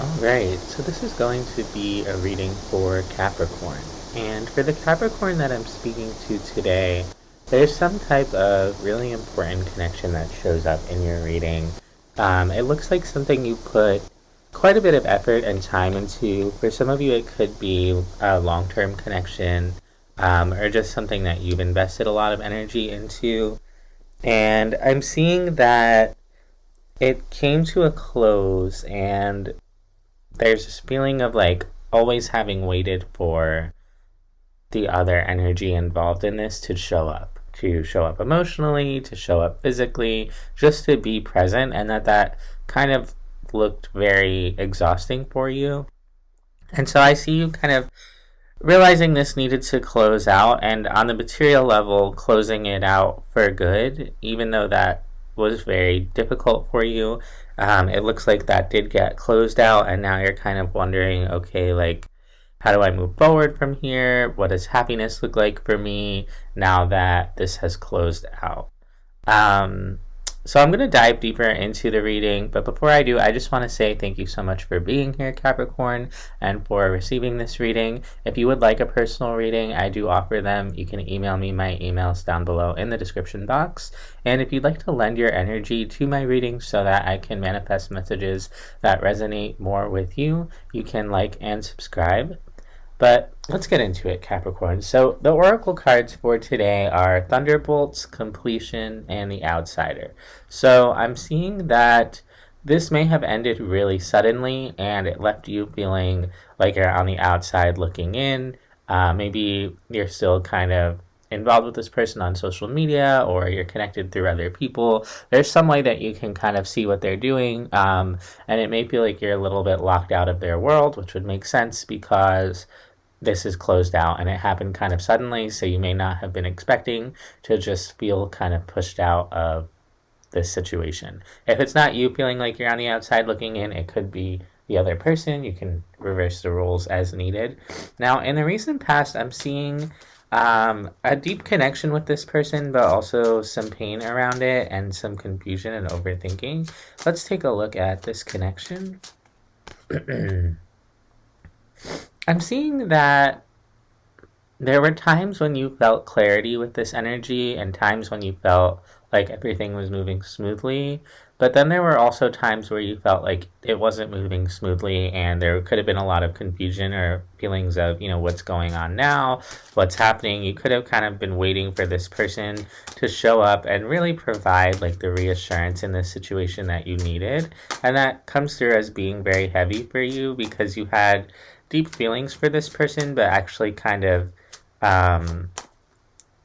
Alright, so this is going to be a reading for Capricorn. And for the Capricorn that I'm speaking to today, there's some type of really important connection that shows up in your reading. It looks like something you put quite a bit of effort and time into. For some of you, it could be a long-term connection, or just something that you've invested a lot of energy into. And I'm seeing that it came to a close, and there's this feeling of like always having waited for the other energy involved in this to show up emotionally, to show up physically, just to be present, and that kind of looked very exhausting for you. And so I see you kind of realizing this needed to close out, and on the material level, closing it out for good, even though that was very difficult for you. It looks like that did get closed out, and now you're kind of wondering, okay, like, how do I move forward from here? What does happiness look like for me now that this has closed out? So I'm going to dive deeper into the reading, but before I do, I just want to say thank you so much for being here, Capricorn, and for receiving this reading. If you would like a personal reading, I do offer them. You can email me. My email's down below in the description box. And if you'd like to lend your energy to my reading so that I can manifest messages that resonate more with you, you can like and subscribe. But let's get into it, Capricorn. So the oracle cards for today are Thunderbolts, Completion, and the Outsider. So I'm seeing that this may have ended really suddenly, and it left you feeling like you're on the outside looking in. Maybe you're still kind of involved with this person on social media, or you're connected through other people. There's some way that you can kind of see what they're doing, and it may feel like you're a little bit locked out of their world, which would make sense because this is closed out and it happened kind of suddenly, so you may not have been expecting to just feel kind of pushed out of this situation. If it's not you feeling like you're on the outside looking in, it could be the other person. You can reverse the roles as needed. Now, in the recent past, I'm seeing a deep connection with this person, but also some pain around it and some confusion and overthinking. Let's take a look at this connection. I'm seeing that there were times when you felt clarity with this energy and times when you felt like everything was moving smoothly, but then there were also times where you felt like it wasn't moving smoothly and there could have been a lot of confusion or feelings of, what's going on now, what's happening. You could have kind of been waiting for this person to show up and really provide like the reassurance in this situation that you needed. And that comes through as being very heavy for you because you had deep feelings for this person, but actually kind of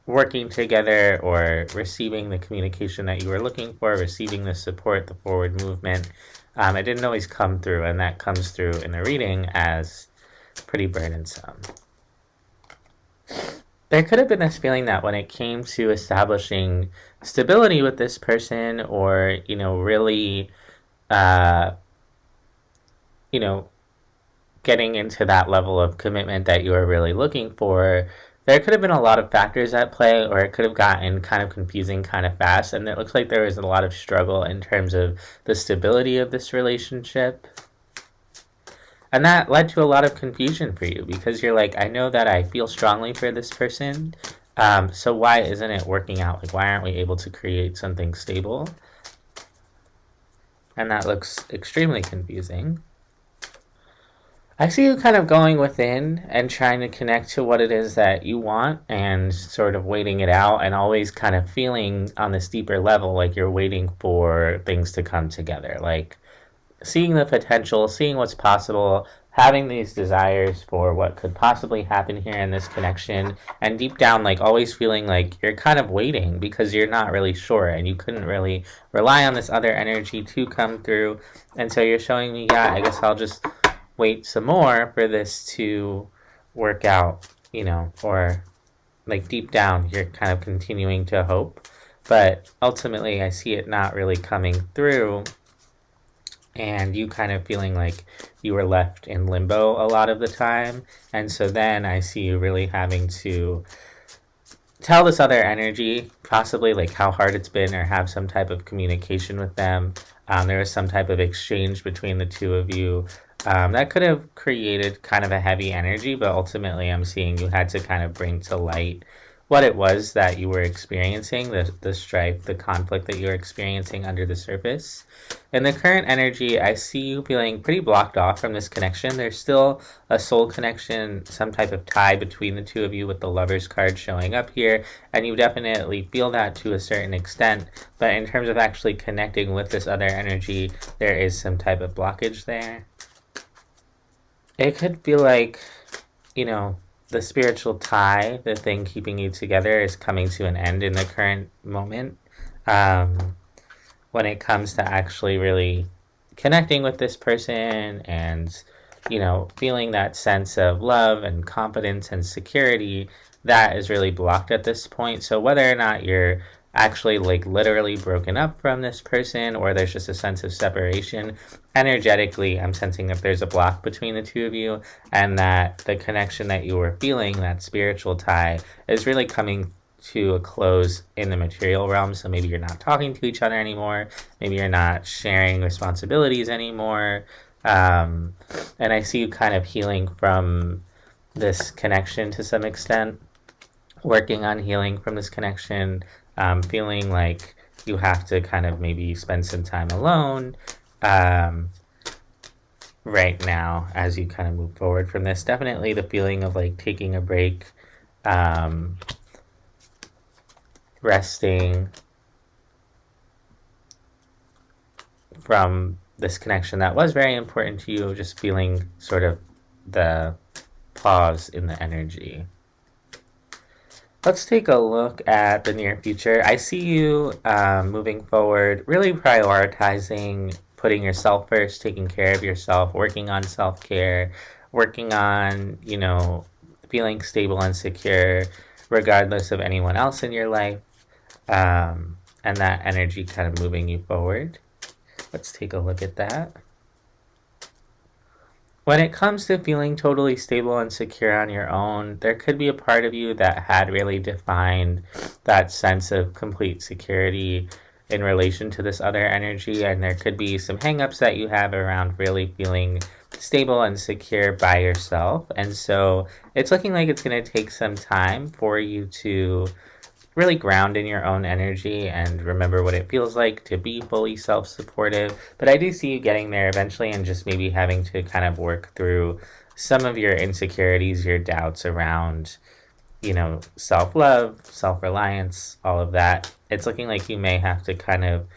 working together or receiving the communication that you were looking for, receiving the support, the forward movement. It didn't always come through, and that comes through in the reading as pretty burdensome. There could have been this feeling that when it came to establishing stability with this person or, really, getting into that level of commitment that you were really looking for, there could have been a lot of factors at play, or it could have gotten kind of confusing kind of fast, and it looks like there was a lot of struggle in terms of the stability of this relationship. And that led to a lot of confusion for you because you're like, I know that I feel strongly for this person, so why isn't it working out? Like, why aren't we able to create something stable? And that looks extremely confusing. I see you kind of going within and trying to connect to what it is that you want and sort of waiting it out and always kind of feeling on this deeper level like you're waiting for things to come together. Like seeing the potential, seeing what's possible, having these desires for what could possibly happen here in this connection, and deep down like always feeling like you're kind of waiting because you're not really sure and you couldn't really rely on this other energy to come through. And so you're showing me, yeah, I guess I'll just wait some more for this to work out, or like deep down you're kind of continuing to hope, but ultimately I see it not really coming through and you kind of feeling like you were left in limbo a lot of the time. And so then I see you really having to tell this other energy possibly like how hard it's been or have some type of communication with them. There was some type of exchange between the two of you That could have created kind of a heavy energy, but ultimately I'm seeing you had to kind of bring to light what it was that you were experiencing, the strife, the conflict that you were experiencing under the surface. In the current energy, I see you feeling pretty blocked off from this connection. There's still a soul connection, some type of tie between the two of you with the Lover's card showing up here, and you definitely feel that to a certain extent. But in terms of actually connecting with this other energy, there is some type of blockage there. It could feel like, you know, the spiritual tie, the thing keeping you together, is coming to an end in the current moment. Um, when it comes to actually really connecting with this person and, feeling that sense of love and confidence and security, that is really blocked at this point. So whether or not you're actually like literally broken up from this person or there's just a sense of separation, energetically I'm sensing that there's a block between the two of you, and that the connection that you were feeling, that spiritual tie, is really coming to a close in the material realm. So maybe you're not talking to each other anymore, maybe you're not sharing responsibilities anymore, and I see you kind of healing from this connection to some extent, working on healing from this connection, feeling like you have to kind of maybe spend some time alone right now as you kind of move forward from this. Definitely the feeling of like taking a break, resting from this connection that was very important to you, just feeling sort of the pause in the energy. Let's take a look at the near future. I see you moving forward, really prioritizing putting yourself first, taking care of yourself, working on self-care, working on, feeling stable and secure regardless of anyone else in your life, and that energy kind of moving you forward. Let's take a look at that. When it comes to feeling totally stable and secure on your own, there could be a part of you that had really defined that sense of complete security in relation to this other energy, and there could be some hangups that you have around really feeling stable and secure by yourself. And so it's looking like it's going to take some time for you to really ground in your own energy and remember what it feels like to be fully self-supportive. But I do see you getting there eventually, and just maybe having to kind of work through some of your insecurities, your doubts around, self-love, self-reliance, all of that. It's looking like you may have to kind of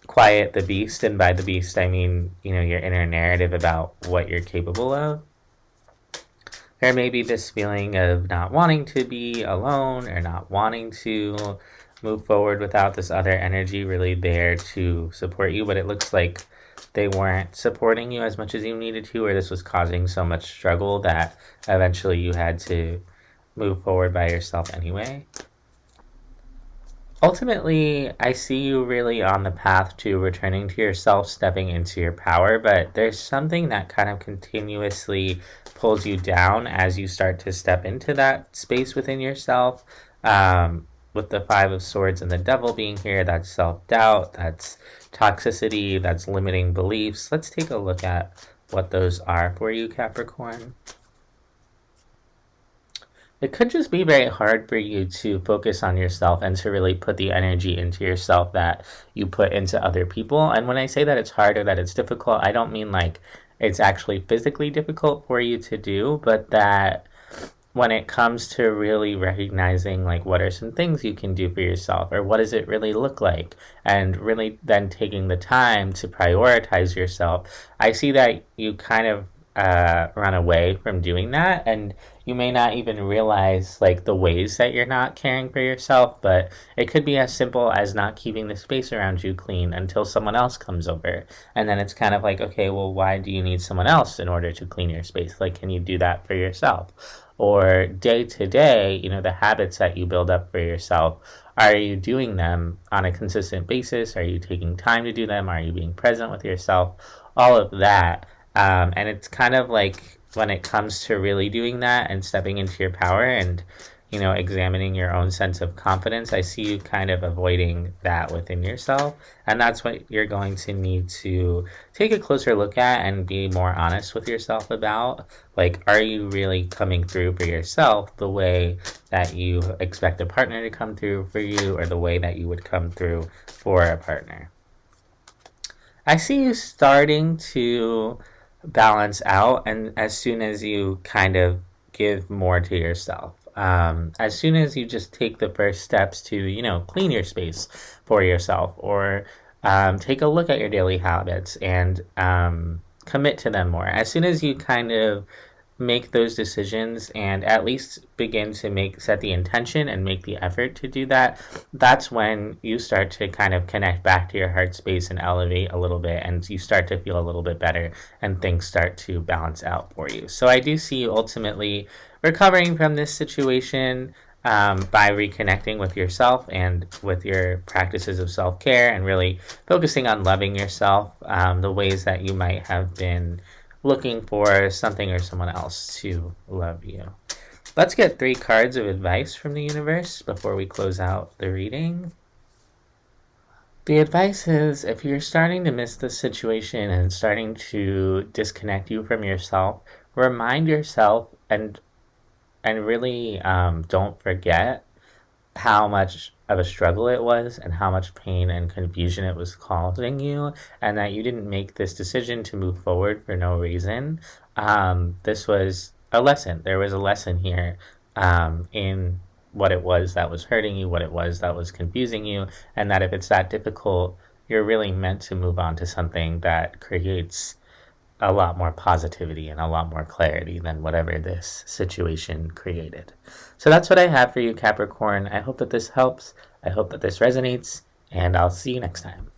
quiet the beast, and by the beast I mean, your inner narrative about what you're capable of. There may be this feeling of not wanting to be alone or not wanting to move forward without this other energy really there to support you, but it looks like they weren't supporting you as much as you needed to, or this was causing so much struggle that eventually you had to move forward by yourself anyway. Ultimately, I see you really on the path to returning to yourself, stepping into your power, but there's something that kind of continuously pulls you down as you start to step into that space within yourself. With the Five of Swords and the Devil being here, that's self-doubt, that's toxicity, that's limiting beliefs. Let's take a look at what those are for you, Capricorn. It could just be very hard for you to focus on yourself and to really put the energy into yourself that you put into other people. And when I say that it's hard or that it's difficult, I don't mean like it's actually physically difficult for you to do, but that when it comes to really recognizing like what are some things you can do for yourself, or what does it really look like, and really then taking the time to prioritize yourself, I see that you kind of run away from doing that, and you may not even realize like the ways that you're not caring for yourself. But it could be as simple as not keeping the space around you clean until someone else comes over, and then it's kind of like, okay, well, why do you need someone else in order to clean your space? Like, can you do that for yourself? Or day to day, the habits that you build up for yourself, are you doing them on a consistent basis? Are you taking time to do them? Are you being present with yourself? All of that. And it's kind of like when it comes to really doing that and stepping into your power and, examining your own sense of confidence. I see you kind of avoiding that within yourself. And that's what you're going to need to take a closer look at and be more honest with yourself about. Like, are you really coming through for yourself the way that you expect a partner to come through for you, or the way that you would come through for a partner? I see you starting to balance out, and as soon as you kind of give more to yourself, as soon as you just take the first steps to, clean your space for yourself, or take a look at your daily habits and commit to them more. As soon as you kind of make those decisions and at least begin to set the intention and make the effort to do that, that's when you start to kind of connect back to your heart space and elevate a little bit, and you start to feel a little bit better and things start to balance out for you. So I do see you ultimately recovering from this situation by reconnecting with yourself and with your practices of self-care, and really focusing on loving yourself the ways that you might have been looking for something or someone else to love you. Let's get 3 cards of advice from the universe before we close out the reading. The advice is, if you're starting to miss the situation and starting to disconnect you from yourself, remind yourself and really don't forget how much of a struggle it was and how much pain and confusion it was causing you, and that you didn't make this decision to move forward for no reason. This was a lesson. There was a lesson here in what it was that was hurting you, what it was that was confusing you, and that if it's that difficult, you're really meant to move on to something that creates a lot more positivity and a lot more clarity than whatever this situation created. So that's what I have for you, Capricorn. I hope that this helps. I hope that this resonates, and I'll see you next time.